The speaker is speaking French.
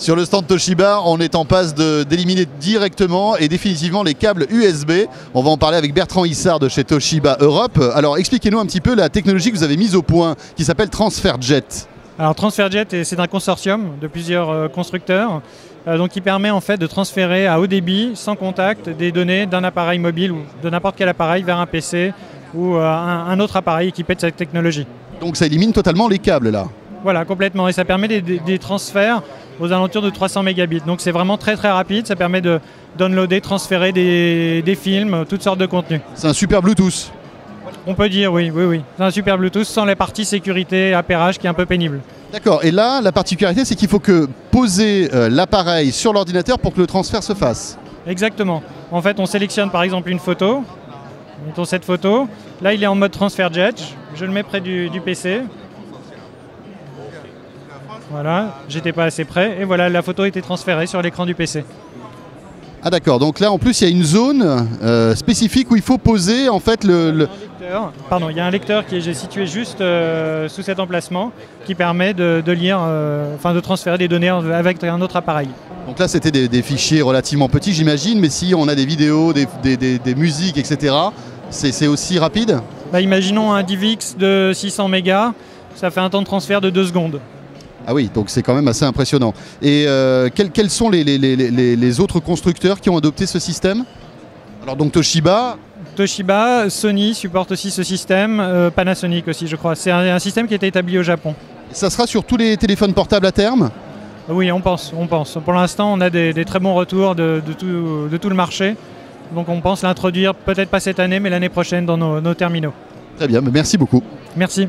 Sur le stand Toshiba, on est en passe d'éliminer directement et définitivement les câbles USB. On va en parler avec Bertrand Issard de chez Toshiba Europe. Alors expliquez-nous un petit peu la technologie que vous avez mise au point qui s'appelle TransferJet. Alors TransferJet, c'est un consortium de plusieurs constructeurs donc qui permet en fait de transférer à haut débit, sans contact, des données d'un appareil mobile ou de n'importe quel appareil vers un PC ou un autre appareil équipé de cette technologie. Donc ça élimine totalement les câbles là. Voilà, complètement. Et ça permet des transferts aux alentours de 300 mégabits. Donc c'est vraiment très très rapide. Ça permet de downloader, transférer des films, toutes sortes de contenus. C'est un super Bluetooth. On peut dire oui. C'est un super Bluetooth sans les parties sécurité, appairage qui est un peu pénible. D'accord. Et là, la particularité, c'est qu'il faut que poser l'appareil sur l'ordinateur pour que le transfert se fasse. Exactement. En fait, on sélectionne par exemple une photo. Mettons cette photo. Là, il est en mode TransferJet. Je le mets près du PC. Voilà, j'étais pas assez près. Et voilà, la photo a été transférée sur l'écran du PC. Ah d'accord, donc là en plus il y a une zone spécifique où il faut poser en fait il y a un lecteur qui est situé juste sous cet emplacement qui permet de lire, de transférer des données avec un autre appareil. Donc là c'était des fichiers relativement petits j'imagine, mais si on a des vidéos, des musiques, etc., c'est aussi rapide? Imaginons un DivX de 600 mégas, ça fait un temps de transfert de 2 secondes. Ah oui, donc c'est quand même assez impressionnant. Et quels sont les autres constructeurs qui ont adopté ce système? Alors donc Toshiba, Sony supporte aussi ce système, Panasonic aussi je crois. C'est un système qui a été établi au Japon. Ça sera sur tous les téléphones portables à terme? Oui, on pense. Pour l'instant, on a des très bons retours de tout le marché. Donc on pense l'introduire peut-être pas cette année, mais l'année prochaine dans nos terminaux. Très bien, merci beaucoup. Merci.